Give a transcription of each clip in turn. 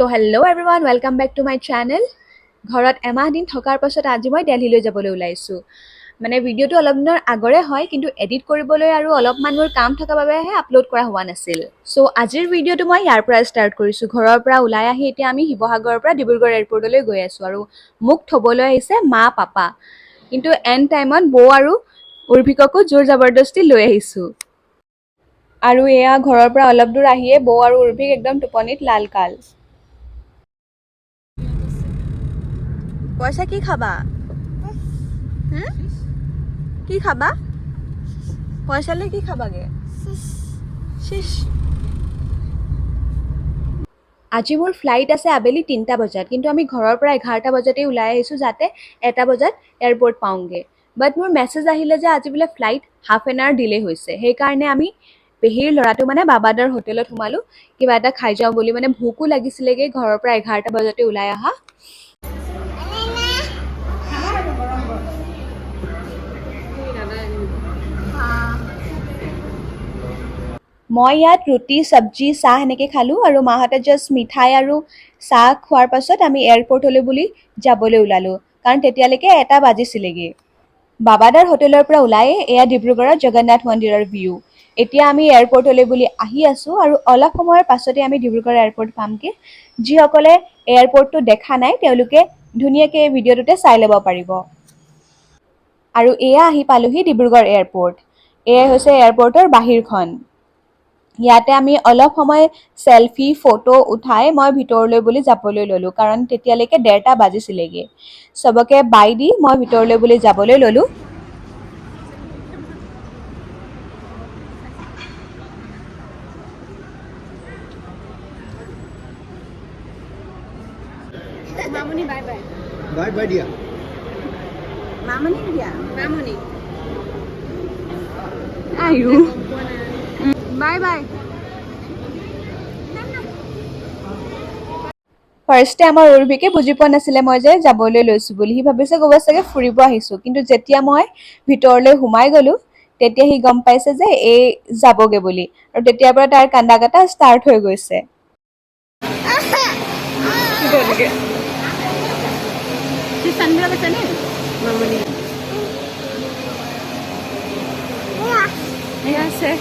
তো hello' everyone, welcome back to my channel. ঘৰত এমাহ দিন থকাৰ পাছত আজি মই দিল্লীলৈ যাবলৈ ওলাইছোঁ। মানে ভিডিঅ'টো অলপ দিনৰ আগৰে হয়, কিন্তু এডিট কৰিবলৈ আৰু অলপমান মোৰ কাম থকাৰ বাবেহে আপলোড কৰা হোৱা নাছিল। চ' আজিৰ ভিডিঅ'টো মই ইয়াৰ পৰা ষ্টাৰ্ট কৰিছোঁ। ঘৰৰ পৰা ওলাই আহি এতিয়া আমি শিৱসাগৰৰ পৰা ডিব্ৰুগড় এয়াৰপৰ্টলৈ গৈ আছোঁ আৰু মোক থ'বলৈ আহিছে মা পাপা। কিন্তু এণ্ড টাইমত বৌ আৰু উৰ্ভিককো জোৰ জবৰদস্তি লৈ আহিছোঁ। আৰু এয়া ঘৰৰ পৰা অলপ দূৰ আহিয়ে বৌ আৰু উৰ্ভিক একদম টোপনিত লাল কাল। পইচা কি খাবা? কি খাবা? পইচা লৈ কি খাবাগে? আজি মোৰ ফ্লাইট আছে আবেলি 3টা বজাত, কিন্তু আমি ঘৰৰ পৰা 11টা বজাতেই ওলাই আহিছোঁ যাতে 1টা বজাত এয়াৰপৰ্ট পাওঁগে। বাট মোৰ মেছেজ আহিলে যে আজি বোলে flight half an hour delay হৈছে। সেইকাৰণে আমি পেহীৰ ল'ৰাটো মানে বাবাদাৰ হোটেলত সোমালোঁ কিবা এটা খাই যাওঁ বুলি। মানে ভোকো লাগিছিলেগৈ ঘৰৰ পৰা 11টা বজাতে ওলাই অহা। মই ইয়াত ৰুটি চব্জি চাহ এনেকৈ খালোঁ আৰু মাহঁতে জাষ্ট মিঠাই আৰু চাহ খোৱাৰ পাছত আমি এয়াৰপৰ্টলৈ বুলি যাবলৈ ওলালোঁ, কাৰণ তেতিয়ালৈকে 1টা বাজিছিলেগৈ। বাবাদাৰ হোটেলৰ পৰা ওলাই এয়া ডিব্ৰুগড়ৰ জগন্নাথ মন্দিৰৰ ভিউ। এতিয়া আমি এয়াৰপৰ্টলৈ বুলি আহি আছোঁ আৰু অলপ সময়ৰ পাছতে আমি ডিব্ৰুগড় এয়াৰপৰ্ট পামগৈ। যিসকলে এয়াৰপৰ্টটো দেখা নাই তেওঁলোকে ধুনীয়াকৈ এই ভিডিঅ'টোতে চাই ল'ব পাৰিব। আৰু এয়া আহি পালোহি ডিব্ৰুগড় এয়াৰপৰ্ট। এয়াই হৈছে এয়াৰপৰ্টৰ বাহিৰখন। ইয়াতে আমি অলপ সময় চেলফি ফটো উঠাই মই ভিতৰলৈ বুলি যাবলৈ ল'লোঁ, কাৰণ তেতিয়ালৈকে 1:30 বাজিছিলেগৈ। চবকে বাই দি মই ভিতৰলৈ বুলি যাবলৈ ল'লোঁ। Mamoni bye bye. Bye bye দিয়া। মামনি দিয়া। মামনি আয়ু বাই বাই। ফাৰ্ষ্টে আমাৰ উৰ্ভিকে বুজি পোৱা নাছিলে মই যে যাবলৈ লৈছোঁ বুলি। সি ভাবিছে ক'ৰবাত চাগে ফুৰিব আহিছোঁ, কিন্তু যেতিয়া মই ভিতৰলৈ সোমাই গ'লোঁ তেতিয়া সি গম পাইছে যে এই যাবগৈ বুলি, আৰু তেতিয়াৰ পৰা তাৰ কান্দা কাটা ষ্টাৰ্ট হৈ গৈছে। আছে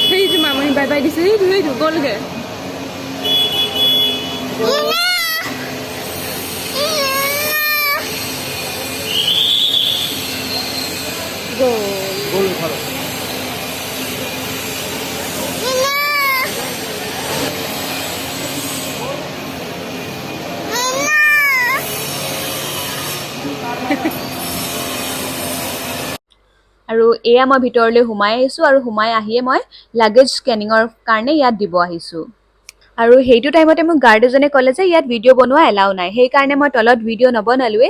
সেই যে মামনি বাই বাই দিছে, সেইটো গ'লগে। আৰু এয়া মই ভিতৰলৈ সোমাই আহিছোঁ আৰু সোমাই আহিয়ে মই লাগেজ স্কেনিঙৰ কাৰণে ইয়াত দিব আহিছোঁ। আৰু সেইটো টাইমতে মোক গাৰ্ড এজনে ক'লে যে ইয়াত ভিডিঅ' বনোৱা এলাউ নাই। সেইকাৰণে মই তলত ভিডিঅ' নবনালোৱে।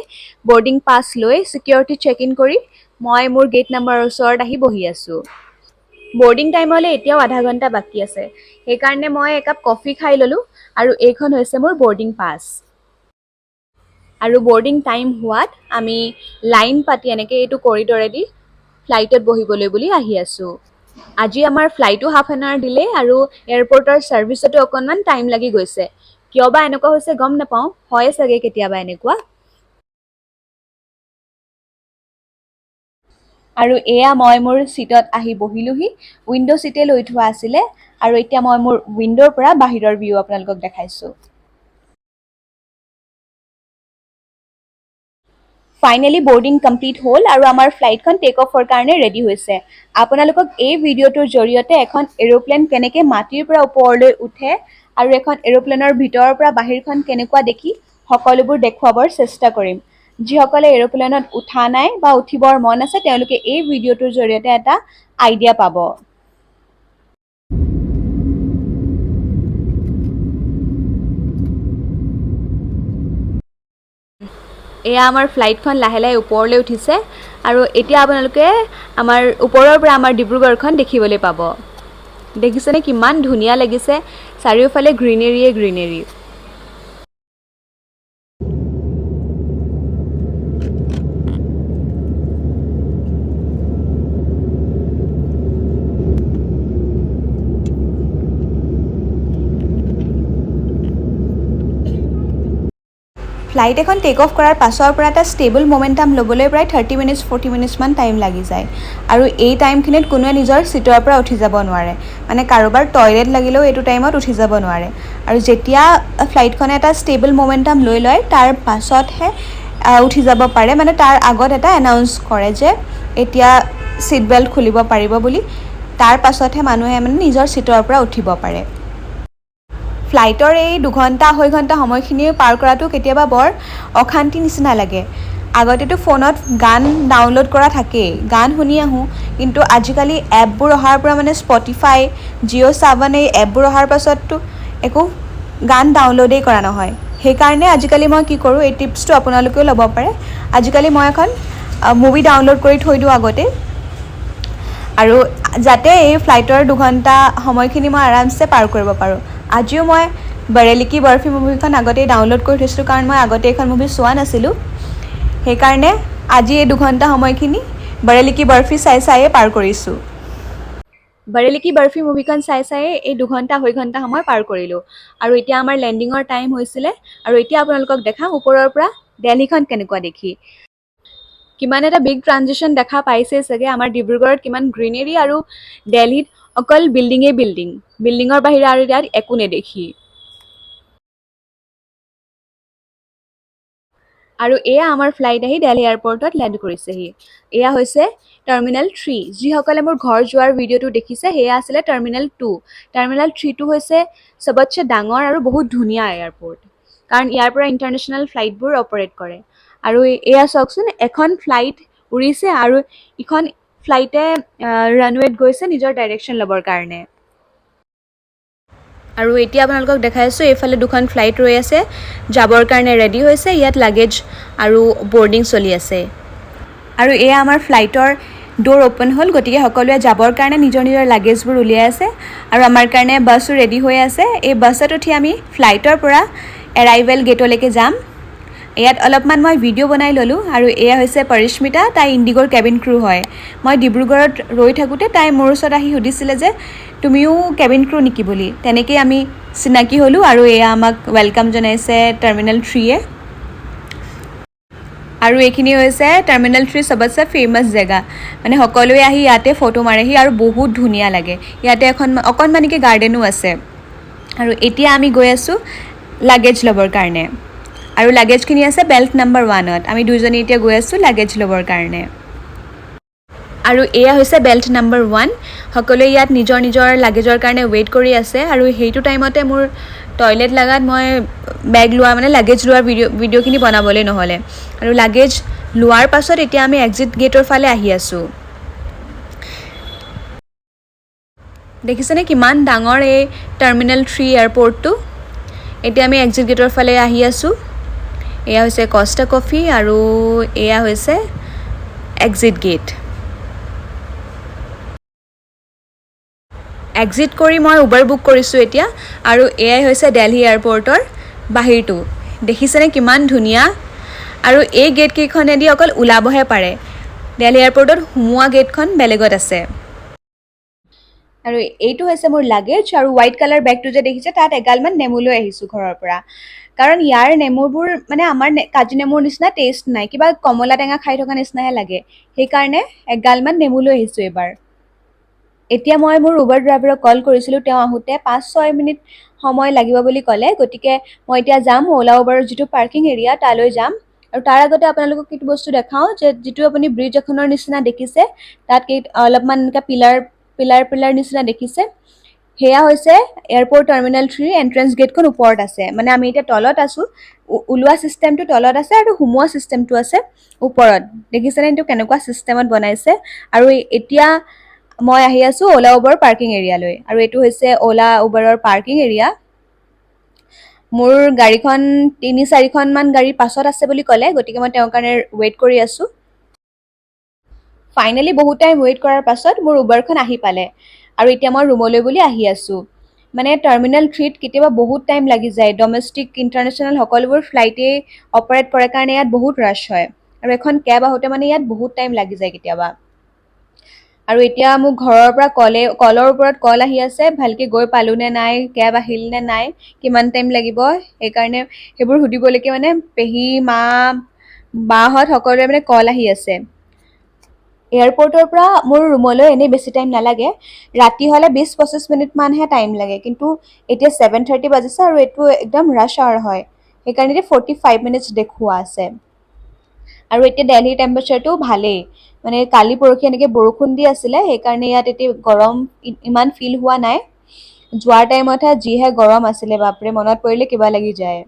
বৰ্ডিং পাছ লৈ ছিকিউৰিটি চেক ইন কৰি মই মোৰ গেট নাম্বাৰৰ ওচৰত আহি বহি আছোঁ। বৰ্ডিং টাইমলৈ এতিয়াও আধা ঘণ্টা বাকী আছে, সেইকাৰণে মই একাপ কফি খাই ল'লোঁ আৰু এইখন হৈছে মোৰ বৰ্ডিং পাছ। আৰু বৰ্ডিং টাইম হোৱাত আমি লাইন পাতি এনেকৈ এইটো কৰিডৰেদি ফ্লাইটত বহিবলৈ বুলি আহি আছোঁ। আজি আমাৰ ফ্লাইটো হাফ এন আৱাৰ দিলে আৰু এয়াৰপৰ্টৰ ছাৰ্ভিচতো অকণমান টাইম লাগি গৈছে। কিয় বা এনেকুৱা হৈছে গম নাপাওঁ, হয় চাগে কেতিয়াবা এনেকুৱা। আৰু এয়া মই মোৰ ছিটত আহি বহিলোহি। উইণ্ড' ছিটে লৈ থোৱা আছিলে আৰু এতিয়া মই মোৰ উইণ্ড'ৰ পৰা বাহিৰৰ ভিউ আপোনালোকক দেখাইছোঁ। ফাইনেলি বৰ্ডিং কমপ্লিট হ'ল আৰু আমাৰ ফ্লাইটখন টেক অফৰ কাৰণে ৰেডি হৈছে। আপোনালোকক এই ভিডিঅ'টোৰ জৰিয়তে এখন এৰোপ্লেন কেনেকৈ মাটিৰ পৰা ওপৰলৈ উঠে আৰু এখন এৰোপ্লেনৰ ভিতৰৰ পৰা বাহিৰখন কেনেকুৱা দেখি সকলোবোৰ দেখুৱাবৰ চেষ্টা কৰিম। যিসকলে এৰোপ্লেনত উঠা নাই বা উঠিবৰ মন আছে তেওঁলোকে এই ভিডিঅ'টোৰ জৰিয়তে এটা আইডিয়া পাব। এয়া আমাৰ ফ্লাইটখন লাহে লাহে ওপৰলৈ উঠিছে আৰু এতিয়া আপোনালোকে আমাৰ ওপৰৰ পৰা আমাৰ ডিব্ৰুগড়খন দেখিবলৈ পাব। দেখিছেনে কিমান ধুনীয়া লাগিছে, চাৰিওফালে গ্ৰীনেৰীয়ে গ্ৰীনেৰী। ফ্লাইট এখন টেক অফ কৰাৰ পাছৰ পৰা এটা ষ্টেবল মমেণ্টাম ল'বলৈ প্ৰায় 30 মিনিটছ 40 মিনিটছমান টাইম লাগি যায় আৰু এই টাইমখিনিত কোনোৱে নিজৰ ছিটৰ পৰা উঠি যাব নোৱাৰে মানে কাৰোবাৰ টয়লেট লাগিলেও এইটো টাইমত উঠি যাব নোৱাৰে আৰু যেতিয়া ফ্লাইটখনে এটা ষ্টেবল মমেণ্টাম লৈ লয় তাৰ পাছতহে উঠি যাব পাৰে মানে তাৰ আগত এটা এনাউন্স কৰে যে এতিয়া ছিট বেল্ট খুলিব পাৰিব বুলি তাৰ পাছতহে মানুহে মানে নিজৰ ছিটৰ পৰা উঠিব পাৰে ফ্লাইটৰ এই 2 ঘণ্টা 2.5 ঘণ্টা সময়খিনি পাৰ কৰাটো কেতিয়াবা বৰ অশান্তি নিচিনা লাগে আগতেতো ফোনত গান ডাউনলোড কৰা থাকেই গান শুনি আহোঁ কিন্তু আজিকালি এপবোৰ অহাৰ পৰা মানে স্পটিফাই জিঅ' সাৱন এই এপবোৰ অহাৰ পাছততো একো গান ডাউনলোডেই কৰা নহয় সেইকাৰণে আজিকালি মই কি কৰোঁ এই টিপছটো আপোনালোকেও ল'ব পাৰে আজিকালি মই এখন মুভি ডাউনলোড কৰি থৈ দিওঁ আগতে আৰু যাতে এই ফ্লাইটৰ 2 ঘণ্টা সময়খিনি মই আৰামছে পাৰ কৰিব পাৰোঁ আজিও মই বৰেলি কি বৰফি মুভিখন আগতেই ডাউনলোড কৰি থৈছিলোঁ কাৰণ মই আগতে এইখন মুভি চোৱা নাছিলোঁ সেইকাৰণে আজি এই 2 ঘণ্টা সময়খিনি বৰেলি কি বৰফি চায়ে পাৰ কৰিছোঁ বৰেলি কি বৰফি মুভিখন চায়ে এই 2 ঘণ্টা 2.5 ঘণ্টা সময় পাৰ কৰিলোঁ আৰু এতিয়া আমাৰ লেণ্ডিঙৰ টাইম হৈছিলে আৰু এতিয়া আপোনালোকক দেখাম ওপৰৰ পৰা দিল্লীখন কেনেকুৱা দেখি কিমান এটা বিগ ট্ৰানজিশ্যন দেখা পাইছে চাগে আমাৰ ডিব্ৰুগড়ত কিমান গ্ৰীনেৰী আৰু দিল্লীত অকল বিল্ডিঙৰ বাহিৰে আৰু ইয়াত একো নেদেখি আৰু এয়া আমাৰ ফ্লাইট আহি দিল্লী এয়াৰপৰ্টত লেণ্ড কৰিছেহি এয়া হৈছে টাৰ্মিনেল 3 যিসকলে মোৰ ঘৰ যোৱাৰ ভিডিঅ'টো দেখিছে সেয়া আছিলে টাৰ্মিনেল 2 টাৰ্মিনেল 3টো হৈছে চবতছে ডাঙৰ আৰু বহুত ধুনীয়া এয়াৰপৰ্ট কাৰণ ইয়াৰ পৰা ইণ্টাৰনেশ্যনেল ফ্লাইটবোৰ অপাৰেট কৰে আৰু এয়া চাওকচোন এখন ফ্লাইট উৰিছে আৰু ইখন ফ্লাইটে ৰানৱেত গৈছে নিজৰ ডাইৰেকশ্যন ল'বৰ কাৰণে আৰু এতিয়া আপোনালোকক দেখাই আছোঁ এইফালে 2খন ফ্লাইট ৰৈ আছে যাবৰ কাৰণে ৰেডি হৈছে ইয়াত লাগেজ আৰু বৰ্ডিং চলি আছে আৰু এয়া আমাৰ ফ্লাইটৰ ডোৰ অ'পেন হ'ল গতিকে সকলোৱে যাবৰ কাৰণে নিজৰ লাগেজবোৰ উলিয়াই আছে আৰু আমাৰ কাৰণে বাছো ৰেডি হৈ আছে এই বাছত উঠি আমি ফ্লাইটৰ পৰা এৰাইভেল গেটলৈকে যাম ইয়াত অলপমান মই ভিডিঅ' বনাই ল'লোঁ আৰু এয়া হৈছে পৰিস্মিতা তাই ইণ্ডিগ'ৰ কেবিন ক্ৰু হয় মই ডিব্ৰুগড়ত ৰৈ থাকোঁতে তাই মোৰ ওচৰত আহি সুধিছিলে যে তুমিও কেবিন ক্ৰু নেকি বুলি তেনেকেই আমি চিনাকি হ'লোঁ আৰু এয়া আমাক ৱেলকাম জনাইছে টাৰ্মিনেল 3য়ে আৰু এইখিনি হৈছে টাৰ্মিনেল 3 চবতছে ফেমাছ জেগা মানে সকলোৱে আহি ইয়াতে ফটো মাৰেহি আৰু বহুত ধুনীয়া লাগে ইয়াতে এখন অকণমানিকে গাৰ্ডেনো আছে আৰু এতিয়া আমি গৈ আছোঁ লাগেজ ল'বৰ কাৰণে আৰু লাগেজখিনি আছে বেল্ট নাম্বাৰ 1ত আমি দুইজনী এতিয়া গৈ আছোঁ লাগেজ ল'বৰ কাৰণে আৰু এয়া হৈছে বেল্ট নাম্বাৰ 1 সকলোৱে ইয়াত নিজৰ লাগেজৰ কাৰণে ৱেইট কৰি আছে আৰু সেইটো টাইমতে মোৰ টয়লেট লাগাত মই বেগ লোৱা মানে লাগেজ লোৱাৰ ভিডিঅ'খিনি বনাবলৈ নহ'লে আৰু লাগেজ লোৱাৰ পাছত এতিয়া আমি এক্সিট গেটৰ ফালে আহি আছোঁ দেখিছেনে কিমান ডাঙৰ এই টাৰ্মিনেল 3 এয়াৰপৰ্টটো এতিয়া আমি এক্সিট গেটৰ ফালে আহি আছোঁ এয়া হৈছে কষ্টা কফি আৰু এয়া হৈছে এক্সিট গেট এক্সিট কৰি মই উবাৰ বুক কৰিছোঁ এতিয়া আৰু এয়াই হৈছে দিল্লী এয়াৰপৰ্টৰ বাহিৰটো দেখিছেনে কিমান ধুনীয়া আৰু এই গেটকেইখনেদি অকল ওলাবহে পাৰে দিল্লী এয়াৰপৰ্টত সোমোৱা গেটখন বেলেগত আছে আৰু এইটো হৈছে মোৰ লাগেজ আৰু হোৱাইট কালাৰ বেগটো যে দেখিছে তাত এগালমান নেমু লৈ আহিছোঁ ঘৰৰ পৰা কাৰণ ইয়াৰ নেমুবোৰ মানে আমাৰ কাজি নেমুৰ নিচিনা টেষ্ট নাই কিবা কমলা টেঙা খাই থকা নিচিনাহে লাগে সেইকাৰণে এগালমান নেমু লৈ আহিছোঁ এইবাৰ এতিয়া মই মোৰ উবাৰ ড্ৰাইভাৰক কল কৰিছিলোঁ তেওঁ আহোঁতে 5-6 মিনিট সময় লাগিব বুলি ক'লে গতিকে মই এতিয়া যাম অ'লা উবাৰৰ যিটো পাৰ্কিং এৰিয়া তালৈ যাম আৰু তাৰ আগতে আপোনালোকক কিছু বস্তু দেখাওঁ যে যিটো আপুনি ব্ৰিজ এখনৰ নিচিনা দেখিছে তাত অলপমান এনেকৈ পিলাৰ নিচিনা দেখিছে সেয়া হৈছে এয়াৰপৰ্ট টাৰ্মিনেল 3 এণ্ট্ৰেন্স গেটখন ওপৰত আছে মানে আমি এতিয়া তলত আছোঁ ওলোৱা ছিষ্টেমটো তলত আছে আৰু সোমোৱা ছিষ্টেমটো আছে ওপৰত দেখিছেনে এইটো কেনেকুৱা ছিষ্টেমত বনাইছে আৰু এতিয়া মই আহি আছোঁ অ'লা উবাৰ পাৰ্কিং এৰিয়ালৈ আৰু এইটো হৈছে অ'লা উবাৰৰ পাৰ্কিং এৰিয়া মোৰ গাড়ীখন 3-4খনমান গাড়ী পাছত আছে বুলি ক'লে গতিকে মই তেওঁৰ কাৰণে ৱেইট কৰি আছোঁ ফাইনেলি বহুত টাইম ৱেইট কৰাৰ পাছত মোৰ উবাৰখন আহি পালে আৰু এতিয়া মই ৰুমলৈ বুলি আহি আছোঁ মানে টাৰ্মিনেল 3ত কেতিয়াবা বহুত টাইম লাগি যায় ডমেষ্টিক ইণ্টাৰনেশ্যনেল সকলোবোৰ ফ্লাইটেই অপাৰেট কৰে কাৰণে ইয়াত বহুত ৰাছ হয় আৰু এখন কেব আহোঁতে মানে ইয়াত বহুত টাইম লাগি যায় কেতিয়াবা আৰু এতিয়া মোক ঘৰৰ পৰা কলৰ ওপৰত কল আহি আছে, ভালকে গৈ পালো নে নাই, কেব আহিল নে নাই, কিমান টাইম লাগিব, সেইকাৰণে সেইবোৰ সুধিবলৈকে মানে পেহী মা বাহঁত সকলোৰে মানে কল আহি আছে। এয়াৰপৰ্টৰ পৰা মোৰ ৰুমলৈ এনেই বেছি টাইম নালাগে, ৰাতি হ'লে 20-25 মিনিটমানহে টাইম লাগে, কিন্তু এতিয়া 7:30 বাজিছে আৰু এইটো একদম ৰাছ আৱাৰ হয়, সেইকাৰণে 45 মিনিটছ দেখুওৱা আছে। আৰু এতিয়া দিল্লীৰ টেম্পাৰেচাৰটো ভালেই, মানে কালি পৰহি এনেকৈ বৰষুণ দি আছিলে, সেইকাৰণে ইয়াত এতিয়া গৰম ইমান ফিল হোৱা নাই। যোৱাৰ টাইমতহে যিহে গৰম আছিলে, বাপৰে, মনত পৰিলে কিবা লাগি যায়।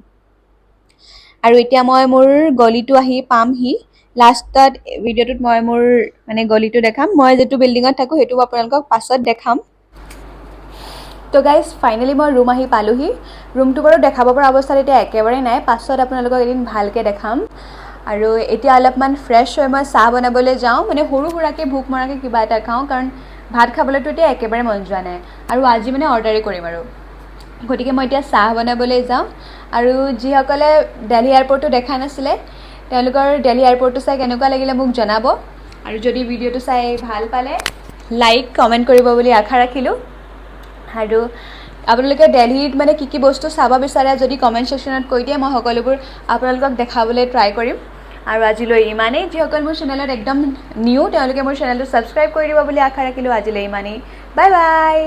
আৰু এতিয়া মই মোৰ গলিটো আহি পামহি। লাষ্টত ভিডিঅ'টোত মই মোৰ মানে গলিটো দেখাম, মই যিটো বিল্ডিঙত থাকোঁ সেইটো আপোনালোকক পাছত দেখাম। তো গাইজ, ফাইনেলি মই ৰুম আহি পালোহি। ৰুমটো বাৰু দেখাব পৰা অৱস্থাত এতিয়া একেবাৰে নাই, পাছত আপোনালোকক এদিন ভালকৈ দেখাম। আৰু এতিয়া অলপমান ফ্ৰেছ হৈ মই চাহ বনাবলৈ যাওঁ, মানে সৰু সুৰাকৈ ভোক মৰাকৈ কিবা এটা খাওঁ, কাৰণ ভাত খাবলৈতো এতিয়া একেবাৰে মন যোৱা নাই, আৰু আজি মানে অৰ্ডাৰেই কৰিম আৰু। গতিকে মই এতিয়া চাহ বনাবলৈ যাওঁ। আৰু যিসকলে দিল্লী এয়াৰপৰ্টটো দেখা নাছিলে, তেওঁলোকৰ দিল্লী এয়াৰপৰ্টটো চাই কেনেকুৱা লাগিলে মোক জনাব। আৰু যদি ভিডিঅ'টো চাই ভাল পালে লাইক কমেণ্ট কৰিব বুলি আশা ৰাখিলোঁ। আৰু আপোনালোকে দিল্লীত মানে কি কি বস্তু চাব বিচাৰে যদি কমেণ্ট ছেকশ্যনত কৈ দিয়ে, মই সকলোবোৰ আপোনালোকক দেখাবলৈ ট্ৰাই কৰিম। আৰু আজিলৈ ইমানেই। যিসকল মোৰ চেনেলত একদম নিউ, তেওঁলোকে মোৰ চেনেলটো ছাবস্ক্ৰাইব কৰি দিব বুলি আশা ৰাখিলোঁ। আজিলৈ ইমানেই, বাই বাই।